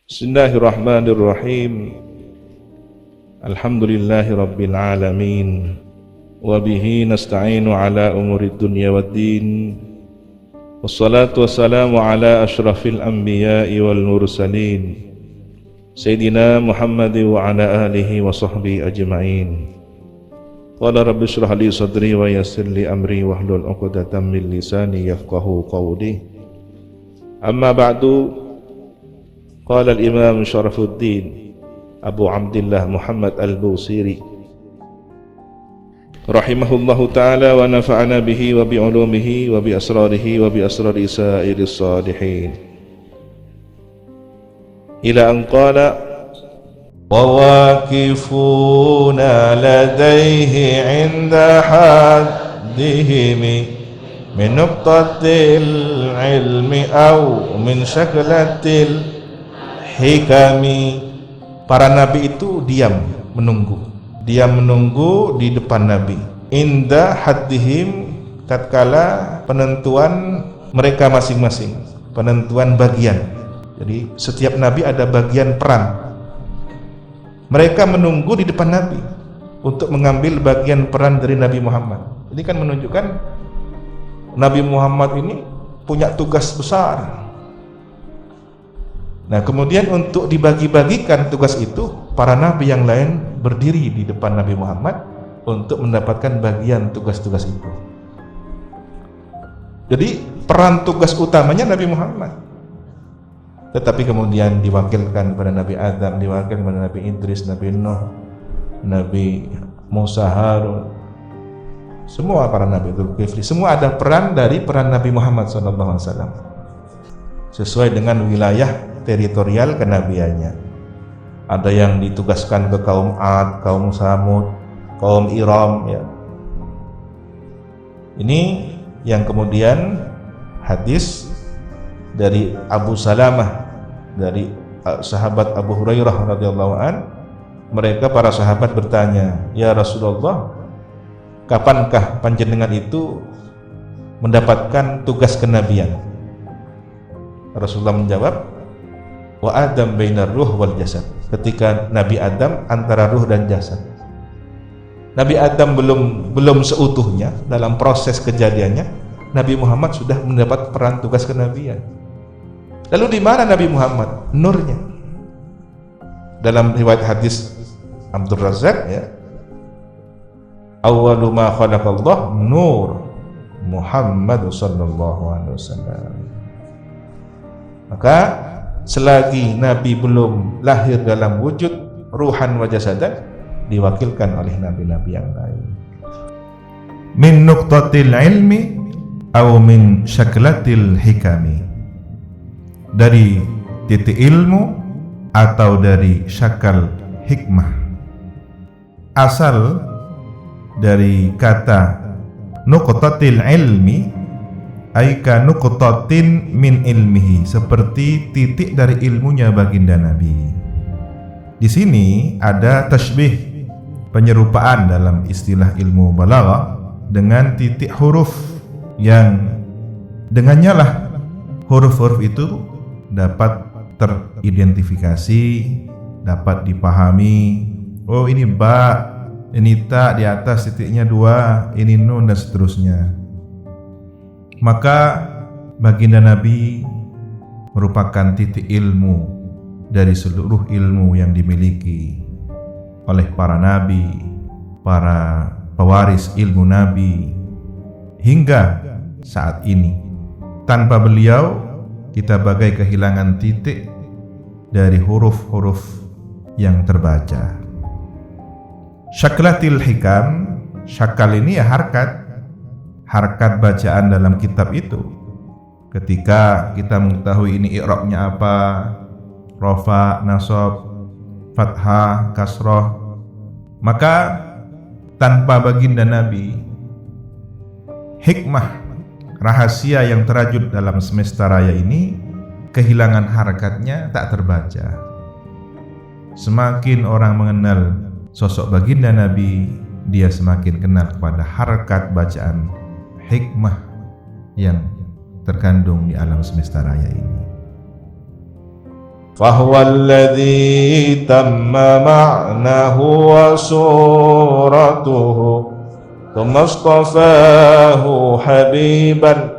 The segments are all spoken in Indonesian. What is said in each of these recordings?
Bismillahirrahmanirrahim. Alhamdulillahi rabbil alamin. Wa bihi nasta'inu ala umurid dunya waddin. Wassalatu wassalamu ala ashrafil anbiya'i wal mursalin, Sayyidina Muhammad wa ala alihi wa sahbihi ajma'in. Qala rabbi shrah li sadri wa yassir li amri wahlul 'uqdatam min lisani yafqahu qawli. Amma ba'du. Qala al-Imam Syarafuddin Abu Abdillah Muhammad al-Busiri rahimahullahu ta'ala wa nafa'ana bihi wa bi'ulumihi wa bi asrarihi wa bi asrari sa'iris salihin, ila an qala wa waqifuna ladayhi 'inda haddihim min nuqtatil ilmi aw min syaklatil hikami. Para nabi itu diam menunggu di depan nabi, inda haddihim, tatkala penentuan mereka masing-masing, penentuan bagian. Jadi setiap nabi ada bagian peran. Mereka menunggu di depan nabi untuk mengambil bagian peran dari Nabi Muhammad. Ini kan menunjukkan Nabi Muhammad ini punya tugas besar. Nah, kemudian untuk dibagi-bagikan tugas itu, para nabi yang lain berdiri di depan Nabi Muhammad untuk mendapatkan bagian tugas-tugas itu. Jadi peran tugas utamanya Nabi Muhammad, tetapi kemudian diwakilkan kepada Nabi Adam, diwakilkan kepada Nabi Idris, Nabi Nuh, Nabi Musa, Harun, semua para nabi, Dzulkifli, semua ada peran dari peran Nabi Muhammad SAW sesuai dengan wilayah teritorial kenabiannya. Ada yang ditugaskan ke kaum Ad, kaum Samud, kaum Iram, ya. Ini yang kemudian hadis dari Abu Salamah, dari sahabat Abu Hurairah radhiyallahu an, mereka para sahabat bertanya, "Ya Rasulullah, kapankah panjenengan itu mendapatkan tugas kenabian?" Rasulullah menjawab, wa Adam bainar ruh wal jasad. Ketika Nabi Adam antara ruh dan jasad. Nabi Adam belum seutuhnya dalam proses kejadiannya, Nabi Muhammad sudah mendapat peran tugas kenabian. Lalu di mana Nabi Muhammad? Nurnya. Dalam riwayat hadis Abdul Razak, ya, awwalu ma khalaqallah nur Muhammad sallallahu alaihi wasallam. Maka selagi Nabi belum lahir dalam wujud ruhan wa jasadan, diwakilkan oleh nabi-nabi yang lain. Min nuqtatil ilmi aw min syaklatil hikami, dari titik ilmu atau dari syakal hikmah. Asal dari kata nuqtatil ilmi aika nuqtatin min ilmihi, seperti titik dari ilmunya baginda Nabi. Di sini ada tasbih, penyerupaan dalam istilah ilmu balaghah dengan titik huruf yang dengannya lah huruf-huruf itu dapat teridentifikasi, dapat dipahami. Oh, ini ba, ini ta, di atas titiknya 2, ini nun, dan seterusnya. Maka baginda Nabi merupakan titik ilmu dari seluruh ilmu yang dimiliki oleh para nabi, para pewaris ilmu nabi hingga saat ini. Tanpa beliau, kita bagai kehilangan titik dari huruf-huruf yang terbaca. Syaklatil hikam, syakal ini ya harkat bacaan dalam kitab itu. Ketika kita mengetahui ini i'rabnya apa, rafa, nasab, fathah, kasrah, maka tanpa baginda Nabi, hikmah, rahasia yang terajut dalam semesta raya ini kehilangan harakatnya, tak terbaca. Semakin orang mengenal sosok baginda Nabi, dia semakin kenal kepada harakat bacaan hikmah yang terkandung di alam semesta raya ini. Fahuwallazi tamma ma'nahu wa suratuhu thumma astafahu habiban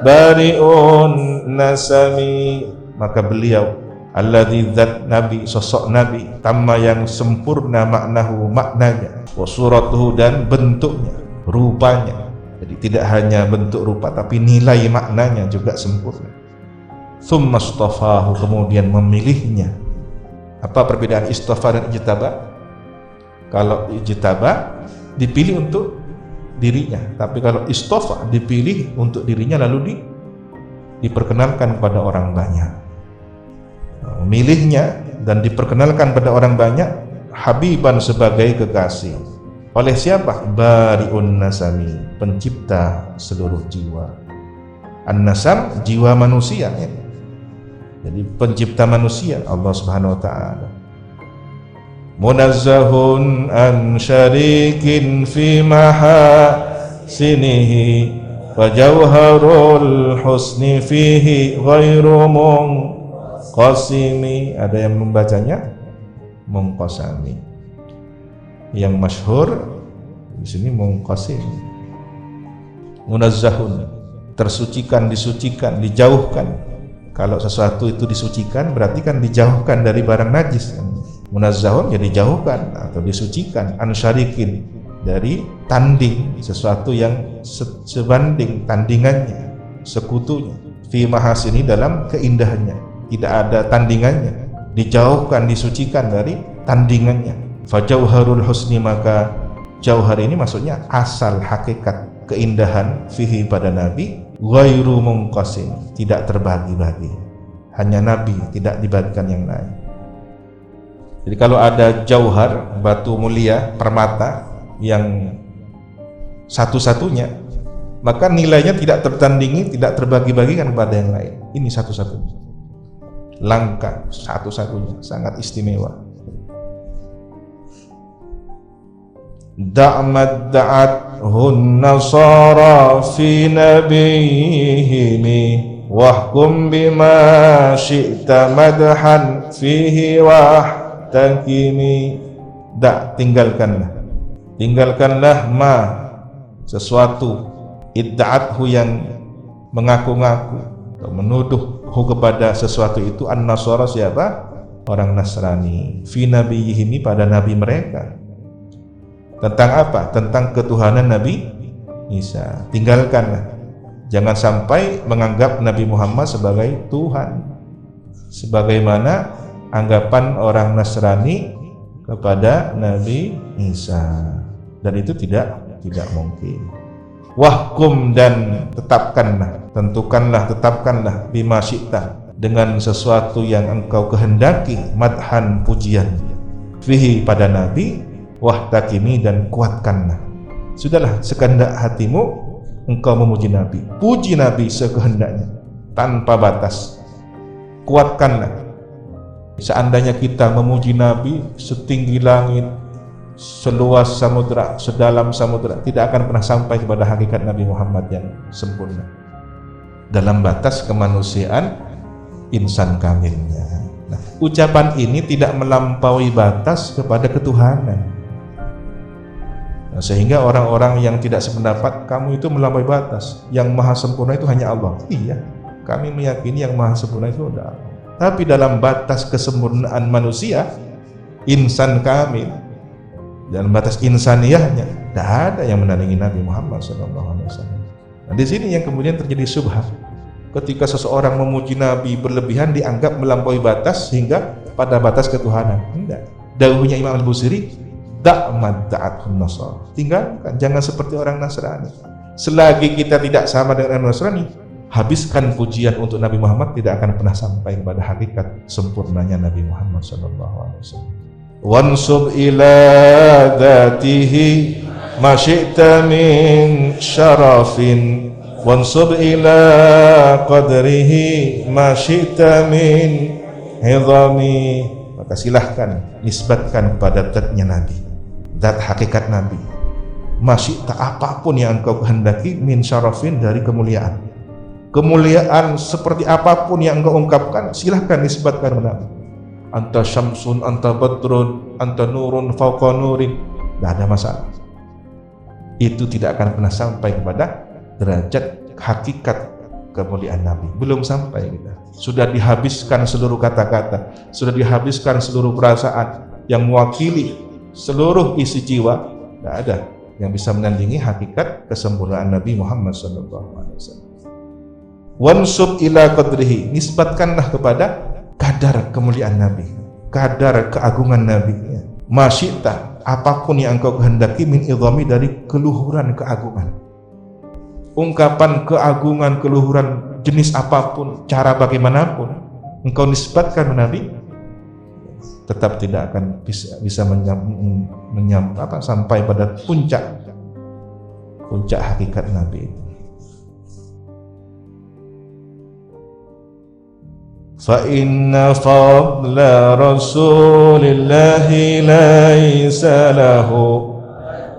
bari'un nasami. Maka beliau alladzi zat nabi, sosok nabi, tamma yang sempurna maknahu, maknanya, wa suratuhu dan bentuknya, rupanya. Jadi tidak hanya bentuk rupa tapi nilai maknanya juga sempurna. Tsumma istafahu, kemudian memilihnya. Apa perbedaan istafa dan ijtaba? Kalau ijtaba dipilih untuk dirinya, tapi kalau istafa dipilih untuk dirinya lalu diperkenalkan kepada orang banyak. Memilihnya dan diperkenalkan pada orang banyak, habiban sebagai kekasih. Oleh siapa? Bari'un nasami, pencipta seluruh jiwa. An-nasam, jiwa manusia ya. Jadi pencipta manusia Allah Subhanahu wa taala. Munazzahun an syarikin fi mahasinihi wa jawharul husni fihi ghairu munqasimi. Ada yang membacanya munqasami. Yang masyhur di sini munqasim. Munazzahun, tersucikan, disucikan, dijauhkan. Kalau sesuatu itu disucikan berarti kan dijauhkan dari barang najis. Munazzahun ya dijauhkan atau disucikan. An syarikin, dari tanding, sesuatu yang sebanding tandingannya, sekutunya. Fi mahasini, dalam keindahannya, tidak ada tandingannya. Dijauhkan, disucikan dari tandingannya. Fajauharul husni, maka jauhar ini maksudnya asal hakikat keindahan fihi pada Nabi. Ghairu munqasim, tidak terbagi-bagi. Hanya Nabi, tidak dibagikan yang lain. Jadi kalau ada jauhar, batu mulia, permata yang satu-satunya, maka nilainya tidak tertandingi, tidak terbagi-bagikan kepada yang lain. Ini satu-satunya, langka, satu-satunya, sangat istimewa. Da'mad da'athun nasara fi nabiyhimi wahkum bima syi'ta madhan fihi wahtakimi. Tinggalkanlah ma, sesuatu, idda'athu, yang mengaku-ngaku atau menuduhhu kepada sesuatu itu, an-nasara, siapa? Orang Nasrani, fi nabiyhimi, pada nabi mereka. Tentang apa? Tentang ketuhanan Nabi Isa. Tinggalkanlah. Jangan sampai menganggap Nabi Muhammad sebagai Tuhan, sebagaimana anggapan orang Nasrani kepada Nabi Isa. Dan itu tidak mungkin. Wahkum, dan tetapkanlah, tentukanlah, tetapkanlah, bima syi'ta, dengan sesuatu yang engkau kehendaki, madhan, pujian, fihi, pada Nabi, wahtakimi, dan kuatkanlah. Sudahlah, sekehendak hatimu engkau memuji Nabi, puji Nabi sekehendaknya, tanpa batas. Kuatkanlah. Seandainya kita memuji Nabi setinggi langit, seluas samudra, sedalam samudra, tidak akan pernah sampai kepada hakikat Nabi Muhammad yang sempurna, dalam batas kemanusiaan insan kamilnya. Nah, ucapan ini tidak melampaui batas kepada ketuhanan. Nah, sehingga orang-orang yang tidak sependapat, kamu itu melampaui batas, yang maha sempurna itu hanya Allah. Iya, kami meyakini yang maha sempurna itu adalah Allah. Tapi dalam batas kesempurnaan manusia, insan kamil, dalam batas insaniyahnya, tidak ada yang menandingi Nabi Muhammad SAW. Nah, di sini yang kemudian terjadi syubhat. Ketika seseorang memuji Nabi berlebihan, dianggap melampaui batas sehingga pada batas ketuhanan. Tidak. Dawuhnya Imam Al-Busiri, da'mad da'athun nasara, tinggalkan, jangan seperti orang Nasrani. Selagi kita tidak sama dengan orang Nasrani, habiskan pujian untuk Nabi Muhammad, tidak akan pernah sampai kepada hakikat sempurnanya Nabi Muhammad SAW. Wansub ila dhatihi ma syi'ta min syarafin, wansub ila qadrihi ma syi'ta min hidhami. Maka silahkan nisbatkan kepada zatnya Nabi, zat hakikat Nabi, masyi'ta, apapun yang engkau kehendaki, min syarafin, dari kemuliaan. Kemuliaan seperti apapun yang engkau ungkapkan, silahkan nisbatkan kepada Nabi. anta syamsun, anta badrun, anta nurun fauqa nurin, tidak ada masalah. Itu tidak akan pernah sampai kepada derajat hakikat kemuliaan Nabi. Belum sampai kita. Sudah dihabiskan seluruh kata-kata, sudah dihabiskan seluruh perasaan yang mewakili seluruh isi jiwa. Tidak ada yang bisa menandingi hakikat kesempurnaan Nabi Muhammad SAW. Wansub ila qadrihi, nisbatkanlah kepada kadar kemuliaan Nabi, kadar keagungan Nabi. Masyita, apapun yang engkau kehendaki, min idhami, dari keluhuran keagungan. Ungkapan keagungan, keluhuran jenis apapun, cara bagaimanapun engkau nisbatkan Nabi, tetap tidak akan bisa sampai pada puncak hakikat Nabi itu. Fa inna fadla Rasulillahi laisa lahu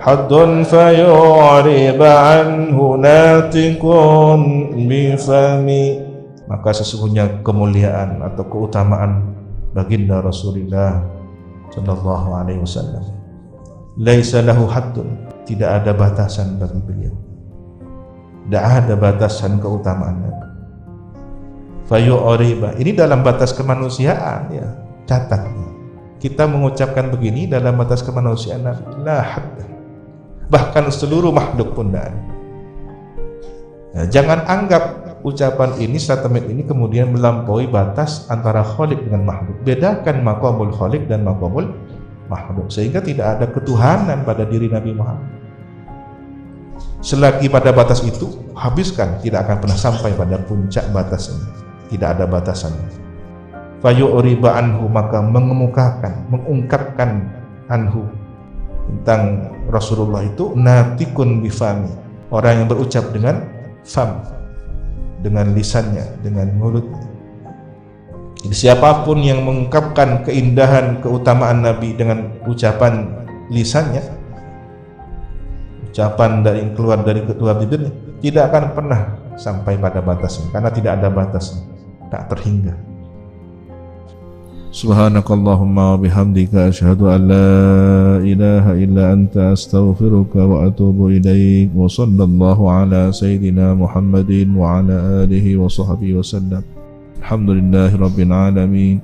haddun fayu'rib anhu natiqun bifami. Maka sesungguhnya kemuliaan atau keutamaan baginda Rasulullah sallallahu alaihi wasallam laisa lahu haddun, tidak ada batasan bagi beliau, tidak ada batasan keutamaan Nabi. Fayu'riba, ini dalam batas kemanusiaan ya, catat. Kita mengucapkan begini dalam batas kemanusiaan Nabi, la hadda. Bahkan seluruh makhluk pun tidak ada. Nah, jangan anggap ucapan ini, statement ini kemudian melampaui batas antara khaliq dengan makhluk. Bedakan maqamul khaliq dan maqamul makhluk, sehingga tidak ada ketuhanan pada diri Nabi Muhammad. Selagi pada batas itu, habiskan, tidak akan pernah sampai pada puncak batasnya. Tidak ada batasannya. Fayu'riba anhu, maka mengemukakan, mengungkapkan anhu, tentang Rasulullah itu, natikun bifami, orang yang berucap dengan fam, dengan lisannya, dengan mulutnya. Jadi siapapun yang mengungkapkan keindahan, keutamaan Nabi dengan ucapan lisannya, ucapan dari keluar dari kedua bibirnya, tidak akan pernah sampai pada batasnya, karena tidak ada batasnya, tak terhingga. Subhanakallahumma wa bihamdika asyhadu an la ilaha illa anta astaghfiruka wa atubu ilaik. Wa sallallahu ala sayyidina Muhammadin wa ala alihi wa sahbihi wa sallam. Alhamdulillahi rabbil alamin.